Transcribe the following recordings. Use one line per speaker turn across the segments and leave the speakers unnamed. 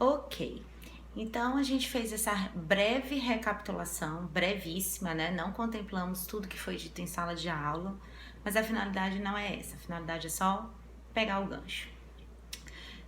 Ok, então a gente fez essa breve recapitulação, brevíssima, né? Não contemplamos tudo que foi dito em sala de aula, mas a finalidade não é essa, a finalidade é só pegar o gancho.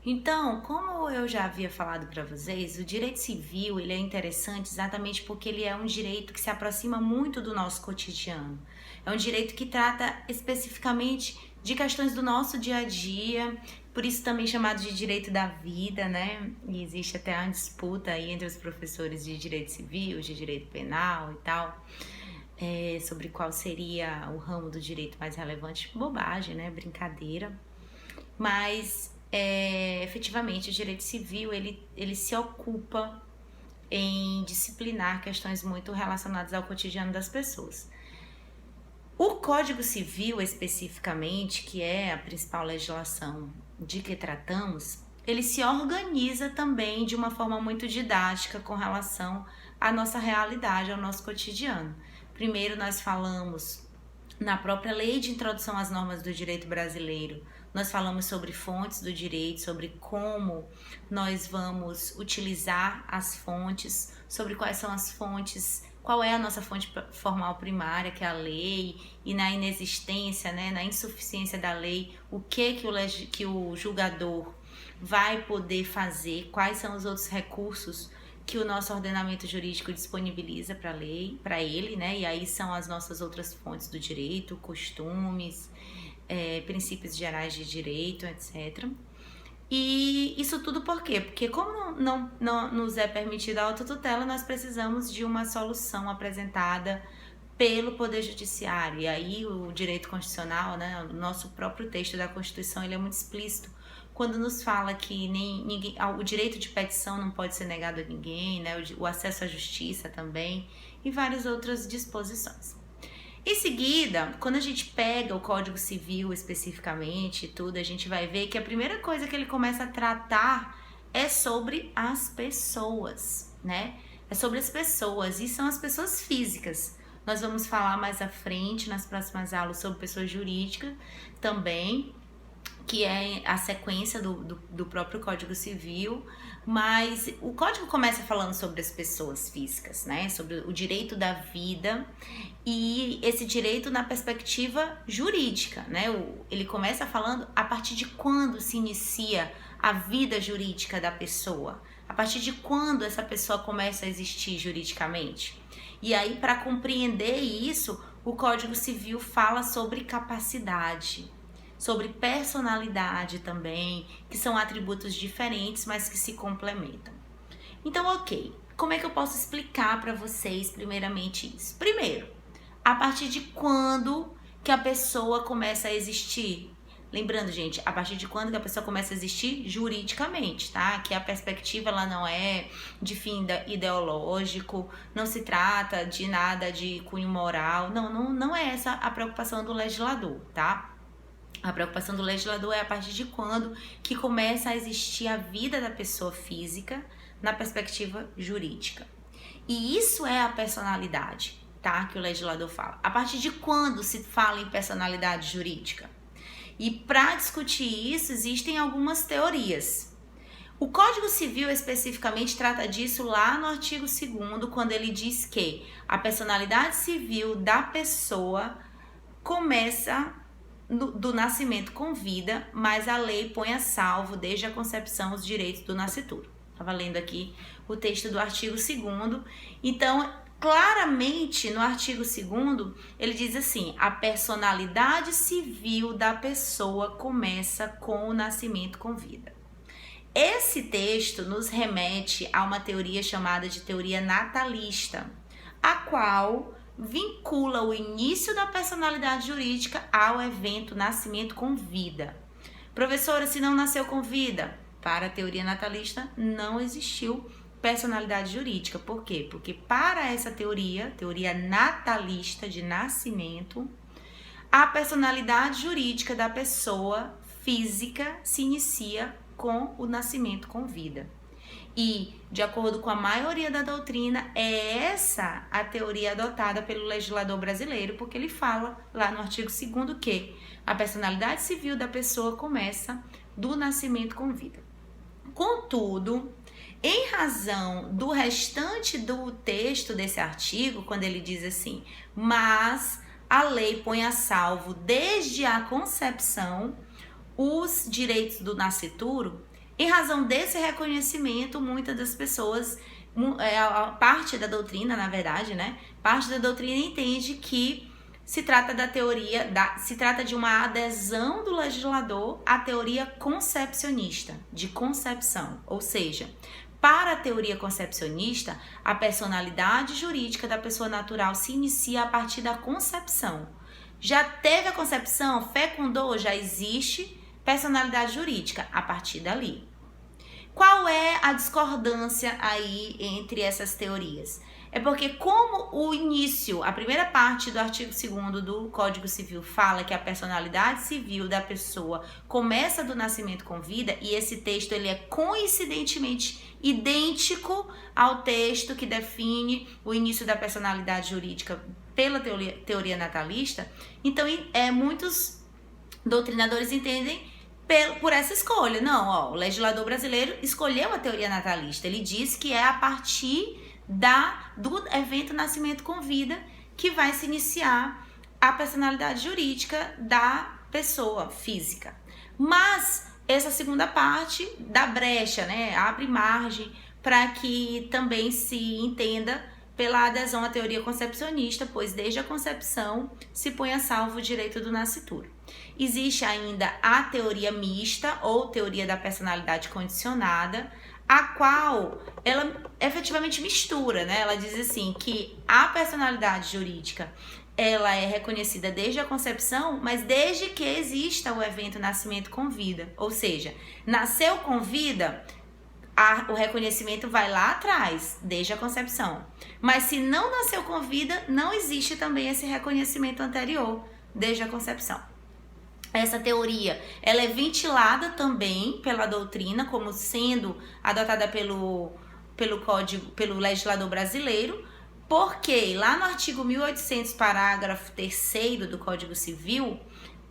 Então, como eu já havia falado para vocês, o direito civil ele é interessante exatamente porque ele é um direito que se aproxima muito do nosso cotidiano. É um direito que trata especificamente de questões do nosso dia a dia, por isso também chamado de direito da vida, né? E existe até uma disputa aí entre os professores de direito civil, de direito penal e tal, sobre qual seria o ramo do direito mais relevante. Bobagem, né? Brincadeira. Mas efetivamente o direito civil ele se ocupa em disciplinar questões muito relacionadas ao cotidiano das pessoas. O Código Civil especificamente, que é a principal legislação de que tratamos, ele se organiza também de uma forma muito didática com relação à nossa realidade, ao nosso cotidiano. Primeiro nós falamos na própria lei de introdução às normas do direito brasileiro, nós falamos sobre fontes do direito, sobre como nós vamos utilizar as fontes, sobre quais são as fontes, qual é a nossa fonte formal primária, que é a lei, e na inexistência, né, na insuficiência da lei, o que o julgador vai poder fazer, quais são os outros recursos que o nosso ordenamento jurídico disponibiliza para ele, né? E aí são as nossas outras fontes do direito, costumes, princípios gerais de direito, etc. E isso tudo por quê? Porque como não nos é permitida a autotutela, nós precisamos de uma solução apresentada pelo Poder Judiciário. E aí o direito constitucional, né, o nosso próprio texto da Constituição, ele é muito explícito quando nos fala que o direito de petição não pode ser negado a ninguém, né, o acesso à justiça também, e várias outras disposições. Em seguida, quando a gente pega o Código Civil especificamente e tudo, a gente vai ver que a primeira coisa que ele começa a tratar é sobre as pessoas, né? É sobre as pessoas, e são as pessoas físicas. Nós vamos falar mais à frente, nas próximas aulas, sobre pessoa jurídica também, que é a sequência do próprio Código Civil, mas o Código começa falando sobre as pessoas físicas, né? Sobre o direito da vida e esse direito na perspectiva jurídica, né? Ele começa falando a partir de quando se inicia a vida jurídica da pessoa, a partir de quando essa pessoa começa a existir juridicamente. E aí, para compreender isso, o Código Civil fala sobre capacidade, sobre personalidade também, que são atributos diferentes, mas que se complementam. Então, ok, como é que eu posso explicar para vocês primeiramente isso? Primeiro, a partir de quando que a pessoa começa a existir? Lembrando, gente, a partir de quando que a pessoa começa a existir juridicamente, tá? Que a perspectiva ela não é de fim ideológico, não se trata de nada de cunho moral, não é essa a preocupação do legislador, tá? A preocupação do legislador é a partir de quando que começa a existir a vida da pessoa física na perspectiva jurídica. E isso é a personalidade, tá? Que o legislador fala. A partir de quando se fala em personalidade jurídica? E para discutir isso, existem algumas teorias. O Código Civil especificamente trata disso lá no artigo 2º, quando ele diz que a personalidade civil da pessoa começa do nascimento com vida, mas a lei põe a salvo desde a concepção os direitos do nascituro. Estava lendo aqui o texto do artigo 2º. Então, claramente no artigo 2º, ele diz assim: a personalidade civil da pessoa começa com o nascimento com vida. Esse texto nos remete a uma teoria chamada de teoria natalista, a qual vincula o início da personalidade jurídica ao evento nascimento com vida. Professora, se não nasceu com vida, para a teoria natalista não existiu personalidade jurídica. Por quê? Porque para essa teoria natalista de nascimento, a personalidade jurídica da pessoa física se inicia com o nascimento com vida. E, de acordo com a maioria da doutrina, é essa a teoria adotada pelo legislador brasileiro, porque ele fala lá no artigo 2º que a personalidade civil da pessoa começa do nascimento com vida. Contudo, Em razão do restante do texto desse artigo, quando ele diz assim, mas a lei põe a salvo desde a concepção os direitos do nascituro, em razão desse reconhecimento, muitas das pessoas, parte da doutrina, na verdade, né? Parte da doutrina entende que se trata se trata de uma adesão do legislador à teoria concepcionista, de concepção, ou seja, para a teoria concepcionista, a personalidade jurídica da pessoa natural se inicia a partir da concepção. Já teve a concepção, fecundou, já existe personalidade jurídica a partir dali. Qual é a discordância aí entre essas teorias? É porque como o início, a primeira parte do artigo 2º do Código Civil fala que a personalidade civil da pessoa começa do nascimento com vida, e esse texto ele é coincidentemente idêntico ao texto que define o início da personalidade jurídica pela teoria natalista, então muitos doutrinadores entendem por essa escolha. Não, o legislador brasileiro escolheu a teoria natalista, ele diz que é a partir do evento nascimento com vida que vai se iniciar a personalidade jurídica da pessoa física. Mas essa segunda parte dá brecha, né? Abre margem para que também se entenda pela adesão à teoria concepcionista, pois desde a concepção se põe a salvo o direito do nascituro. Existe ainda a teoria mista ou teoria da personalidade condicionada, a qual ela efetivamente mistura, né? Ela diz assim que a personalidade jurídica ela é reconhecida desde a concepção, mas desde que exista o evento nascimento com vida. Ou seja, nasceu com vida, o reconhecimento vai lá atrás, desde a concepção. Mas se não nasceu com vida, não existe também esse reconhecimento anterior, desde a concepção. Essa teoria, ela é ventilada também pela doutrina, como sendo adotada pelo legislador brasileiro, porque lá no artigo 1800, parágrafo 3º do Código Civil,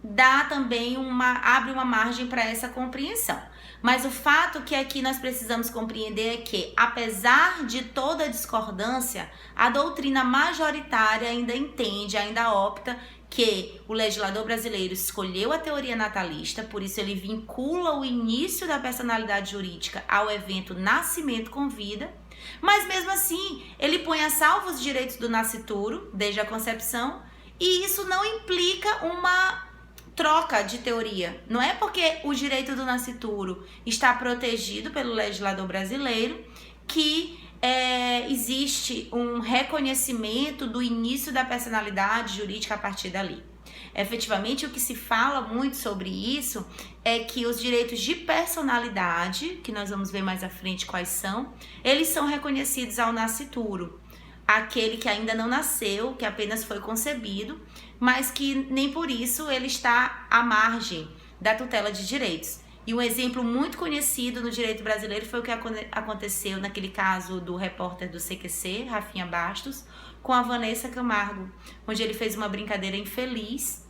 dá também abre uma margem para essa compreensão. Mas o fato que aqui nós precisamos compreender é que, apesar de toda a discordância, a doutrina majoritária ainda entende, ainda opta que o legislador brasileiro escolheu a teoria natalista, por isso ele vincula o início da personalidade jurídica ao evento nascimento com vida, mas mesmo assim ele põe a salvo os direitos do nascituro, desde a concepção, e isso não implica uma troca de teoria. Não é porque o direito do nascituro está protegido pelo legislador brasileiro que existe um reconhecimento do início da personalidade jurídica a partir dali. Efetivamente, o que se fala muito sobre isso é que os direitos de personalidade, que nós vamos ver mais à frente quais são, eles são reconhecidos ao nascituro, aquele que ainda não nasceu, que apenas foi concebido, mas que nem por isso ele está à margem da tutela de direitos. E um exemplo muito conhecido no direito brasileiro foi o que aconteceu naquele caso do repórter do CQC, Rafinha Bastos, com a Vanessa Camargo, onde ele fez uma brincadeira infeliz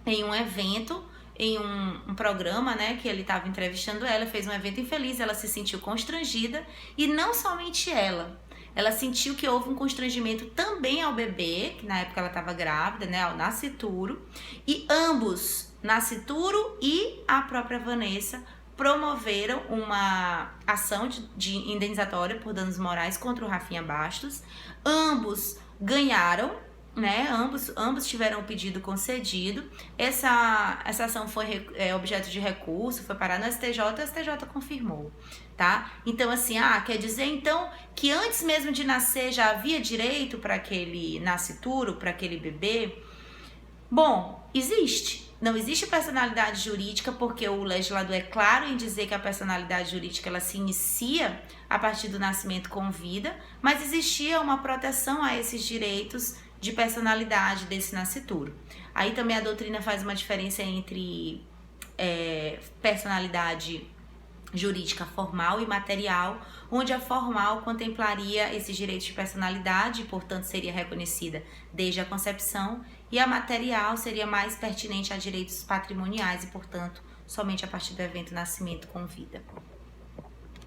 em um evento, em um programa, né, que ele estava entrevistando ela, fez um evento infeliz, ela se sentiu constrangida, e não somente ela sentiu que houve um constrangimento também ao bebê, que na época ela estava grávida, né, ao nascituro, e ambos, nascituro e a própria Vanessa, promoveram uma ação de indenizatória por danos morais contra o Rafinha Bastos. Ambos ganharam, né? Ambos tiveram o pedido concedido. Essa ação foi objeto de recurso, foi parar no STJ, e o STJ confirmou, tá? Então, assim, quer dizer, então, que antes mesmo de nascer já havia direito para aquele nascituro, para aquele bebê? Bom, existe. Não existe personalidade jurídica porque o legislador é claro em dizer que a personalidade jurídica ela se inicia a partir do nascimento com vida, mas existia uma proteção a esses direitos de personalidade desse nascituro. Aí também a doutrina faz uma diferença entre personalidade jurídica formal e material, onde a formal contemplaria esses direitos de personalidade e, portanto, seria reconhecida desde a concepção, e a material seria mais pertinente a direitos patrimoniais e, portanto, somente a partir do evento nascimento com vida.